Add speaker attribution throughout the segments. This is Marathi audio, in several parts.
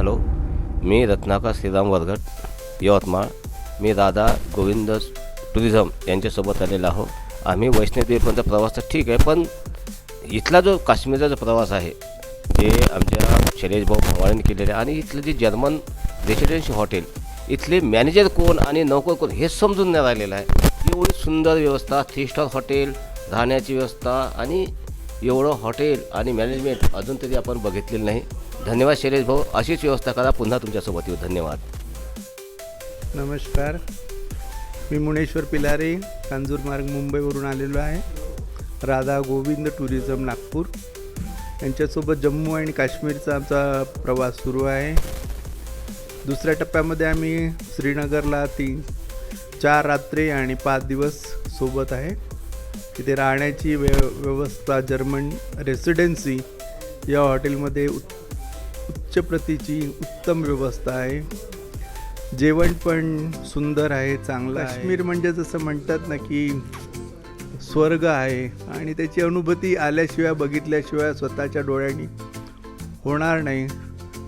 Speaker 1: हॅलो, मी रत्नाकर श्रीराम वरगट, यवतमाळ. मी राधा गोविंद टुरिझम यांच्यासोबत आलेलो आहो. आम्ही वैष्णोदेवीपर्यंत प्रवास तर ठीक आहे, पण इथला जो काश्मीरचा जो प्रवास आहे ते आमच्या शैलेश भाऊ भंगाळेंनी केलेला आहे. आणि इथलं जे जर्मन रेसिडेन्सी हॉटेल, इथले मॅनेजर कोण आणि नोकर कोण हे समजून नाही राहिलेलं आहे. एवढी सुंदर व्यवस्था, 3 स्टार हॉटेल, राहण्याची व्यवस्था आणि एवढं हॉटेल आणि मॅनेजमेंट अजून तरी आपण बघितलेलं नाही. धन्यवाद शैलेश भाऊ, अशीच व्यवस्था करा, पुन्हा तुमच्यासोबत येऊ. धन्यवाद.
Speaker 2: नमस्कार, मी मुनेश्वर पिलारे, कांजूरमार्ग मुंबईवरून आलेलो आहे. राधा गोविंद टुरिझम नागपूर यांच्यासोबत जम्मू आणि काश्मीरचा आमचा प्रवास सुरू आहे. दुसऱ्या टप्प्यामध्ये आम्ही श्रीनगरला 4 रात्री आणि 5 दिवस सोबत आहे. तिथे राहण्याची व्यवस्था जर्मन रेसिडेन्सी या हॉटेलमध्ये उच्च प्रतीची उत्तम व्यवस्था आहे. जेवण पण सुंदर आहे, चांगलं आहे. काश्मीर म्हणजे जसं म्हणतात ना की स्वर्ग आहे, आणि त्याची अनुभूती आल्याशिवाय बघितल्याशिवाय स्वतःच्या डोळ्यांनी होणार नाही.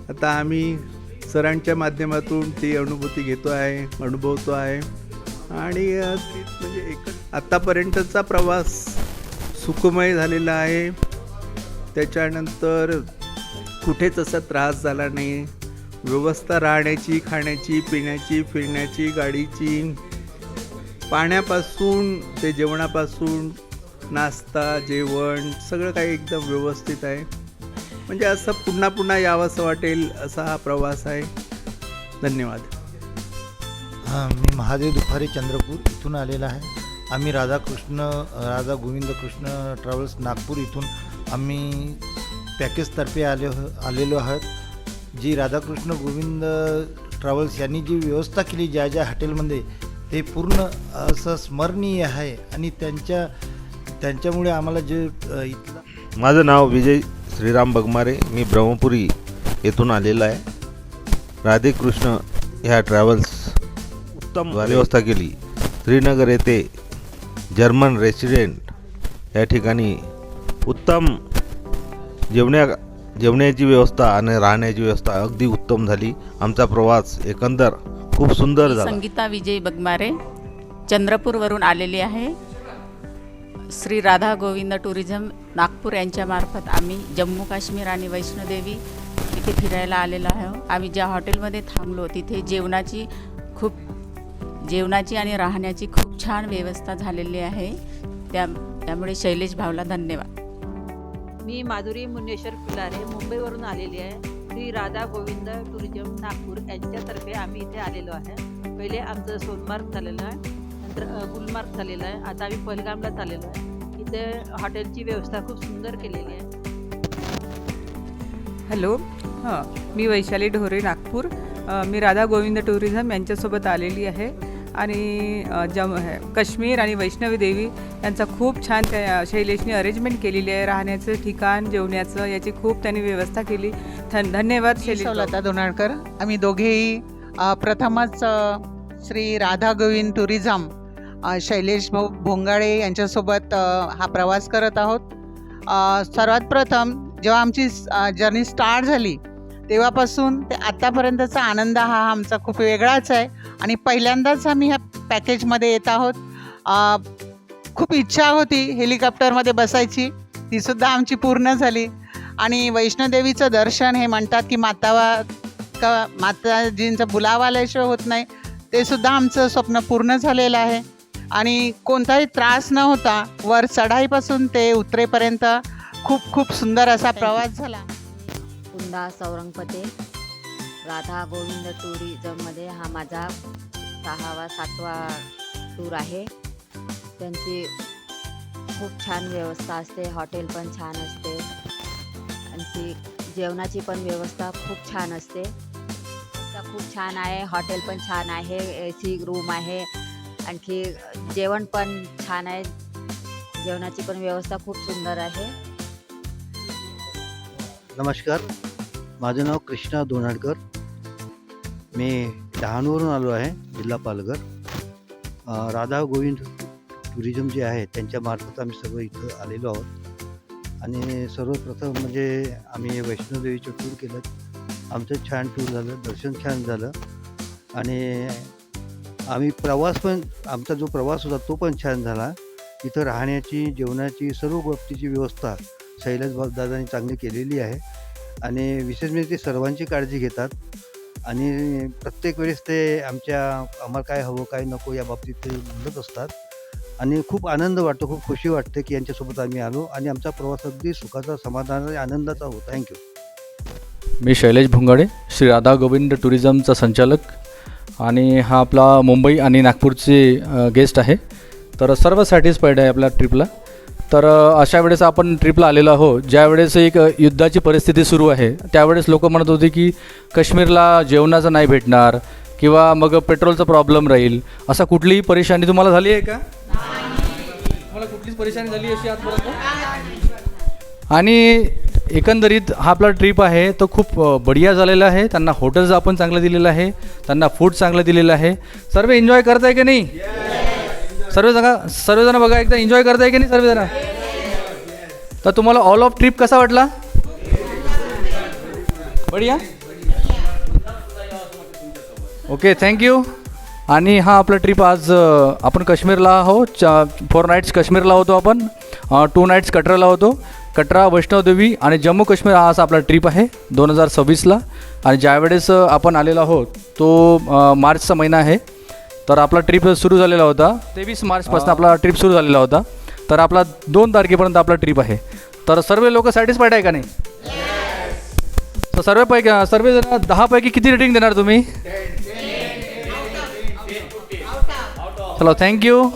Speaker 2: आता आम्ही सरांच्या माध्यमातून ती अनुभूती घेतो आहे, अनुभवतो आहे. आणि म्हणजे आत्तापर्यंतचा प्रवास सुखमय झालेला आहे. त्याच्यानंतर कुठेच असा त्रास झाला नाही. व्यवस्था राहण्याची, खाण्याची, पिण्याची, फिरण्याची, गाडीची, पाण्यापासून ते जेवणापासून, नाश्ता, जेवण सगळं काही एकदम व्यवस्थित आहे. म्हणजे असं पुन्हा पुन्हा यावंसं वाटेल असा हा प्रवास आहे. धन्यवाद.
Speaker 3: मी महादेव दुपारी चंद्रपूर इथून आलेला आहे. आम्ही राधा गोविंद कृष्ण ट्रॅव्हल्स नागपूर इथून आम्ही पॅकेजतर्फे आलेलो आहोत. जी राधाकृष्ण गोविंद ट्रॅव्हल्स यांनी जी व्यवस्था केली ज्या ज्या हॉटेलमध्ये, ते पूर्ण असं स्मरणीय आहे. आणि त्यांच्यामुळे आम्हाला जे इथलं.
Speaker 4: माझं नाव विजय श्रीराम बगमारे, मी ब्रह्मपुरी येथून आलेलो आहे. राधेकृष्ण ह्या ट्रॅव्हल्स उत्तम व्यवस्था केली. श्रीनगर येथे जर्मन रेसिडेंट या ठिकाणी उत्तम जेवण्याची व्यवस्था आणि राहण्याची व्यवस्था अगदी उत्तम झाली. आमचा प्रवास एकंदर खूप सुंदर झाला.
Speaker 5: संगीता विजय बगमारे, चंद्रपूरवरून आलेली आहे. श्री राधा गोविंद टुरिझम नागपूर यांच्यामार्फत आम्ही जम्मू काश्मीर आणि वैष्णोदेवी इथे फिरायला आलेलो आहे. आम्ही ज्या हॉटेलमध्ये थांबलो तिथे जेवणाची आणि राहण्याची खूप छान व्यवस्था झालेली आहे. त्यामुळे शैलेश भाऊला धन्यवाद.
Speaker 6: मी माधुरी मुनेश्वर पिलारे, मुंबईवरून आलेली आहे. श्री राधा गोविंद टुरिझम नागपूर यांच्यातर्फे आम्ही इथे आलेलो आहे. पहिले आमचं सोनमार्ग झालेलं आहे, नंतर गुलमार्ग झालेलं आहे, आता आम्ही पहलगामला आलेलो आहे. इथे हॉटेलची व्यवस्था खूप सुंदर केलेली आहे.
Speaker 7: हॅलो, मी वैशाली ढोरे, नागपूर. मी राधा गोविंद टुरिझम यांच्यासोबत आलेली आहे. आणि काश्मीर आणि वैष्णवी देवी यांचा खूप छान त्या शैलेशने अरेंजमेंट केलेली आहे. राहण्याचं ठिकाण, जेवण्याचं याची खूप त्यांनी व्यवस्था केली. धन्यवाद शैलेश.
Speaker 8: लता दोनाळकर. आम्ही दोघेही प्रथमच श्री राधा गोविंद टुरिझम शैलेश भाऊ भोंगाळे यांच्यासोबत हा प्रवास करत आहोत. सर्वात प्रथम जेव्हा आमची जर्नी स्टार्ट झाली तेव्हापासून ते आत्तापर्यंतचा आनंद हा आमचा खूप वेगळाच आहे. आणि पहिल्यांदाच आम्ही ह्या पॅकेजमध्ये येत आहोत. खूप इच्छा होती हेलिकॉप्टरमध्ये बसायची, तीसुद्धा आमची पूर्ण झाली. आणि वैष्णोदेवीचं दर्शन हे म्हणतात की माताजींचा बुलावा आल्याशिवाय होत नाही, ते सुद्धा आमचं स्वप्न पूर्ण झालेलं आहे. आणि कोणताही त्रास न होता वर चढाईपासून ते उतरेपर्यंत खूप खूप सुंदर असा प्रवास झाला.
Speaker 9: कुंदा सौरंगपते, राधा गोविंद टुरिझममध्ये हा माझा 6वा-7वा टूर आहे. त्यांची खूप छान व्यवस्था असते, हॉटेल पण छान असते, आणखी जेवणाची पण व्यवस्था खूप छान असते. खूप छान आहे, हॉटेल पण छान आहे, AC रूम आहे, आणखी जेवण पण छान आहे, जेवणाची पण व्यवस्था खूप सुंदर आहे.
Speaker 10: नमस्कार, माझं नाव कृष्णा दोनाळकर. मी डहाणूवरून आलो आहे, जिल्हा पालघर. राधा गोविंद टुरिझम जे आहे त्यांच्यामार्फत आम्ही सर्व इथं आलेलो आहोत. आणि सर्वप्रथम म्हणजे आम्ही वैष्णोदेवीचं टूर केलं. आमचं छान टूर झालं, दर्शन छान झालं आणि आम्ही प्रवास पण आमचा जो प्रवास होता तो पण छान झाला. इथं राहण्याची, जेवणाची, सर्व बाबतीची व्यवस्था शैलेश दादांनी चांगली केलेली आहे आणि विशेष म्हणजे ते सर्वांची काळजी घेतात आणि प्रत्येक वेळेस ते आम्हाला काय हवं काय नको या बाबतीत ते बोलत असतात आणि खूप आनंद वाटतो, खूप खुशी वाटते की यांच्यासोबत आम्ही आलो आणि आमचा प्रवास अगदी सुखाचा, समाधानाचा आणि आनंदाचा हो. थँक्यू.
Speaker 11: मी शैलेश भोंगाडे, श्री राधा गोविंद टुरिझमचा संचालक आणि हा आपला मुंबई आणि नागपूरचे गेस्ट आहे. तर सर्व सॅटिस्फाईड आहे आपल्या ट्रिपला. तर अशा वेळेस आपण ट्रिपला आलेलो आहोत ज्यावेळेस एक युद्धाची परिस्थिती सुरू आहे. त्यावेळेस लोक म्हणत होते की काश्मीरला जेवणाचं नाही भेटणार किंवा मग पेट्रोलचा प्रॉब्लेम राहील. असा कुठलीही परेशानी तुम्हाला झाली आहे का? तुम्हाला कुठलीच परेशानी झाली अशी आजपर्यंत? आणि एकंदरीत हा आपला ट्रिप आहे तो खूप बढिया झालेला आहे. त्यांना हॉटेल्स आपण चांगलं दिलेलं आहे, त्यांना फूड चांगलं दिलेलं आहे. सर्व एन्जॉय करत आहे की नाही? सर्वजण बघा एकदा एन्जॉय करत आहे की नाही सर्वजण? तर तुम्हाला ऑल ऑफ ट्रिप कसा वाटला? बढिया. Okay, thank you. आणि हा आपला ट्रिप आज आपण काश्मीरला आहोत. 4 नाईट्स काश्मीरला होतो आपण, 2 नाईट्स कटराला होतो. कटरा, वैष्णोदेवी आणि जम्मू काश्मीर हा असा आपला ट्रिप आहे 2026ला. आणि ज्यावेळेस आपण आलेलो आहोत तो मार्चचा महिना आहे. तर आपला ट्रिप सुरू झालेला होता 23 मार्चपासून आपला ट्रिप सुरू झालेला होता. तर आपला 2 तारखेपर्यंत आपला ट्रिप आहे. तर सर्व लोक सॅटिस्फाईड आहे का नाही? तर सर्वजण 10 पैकी किती रेटिंग देणार तुम्ही? चलो, थँक्यू.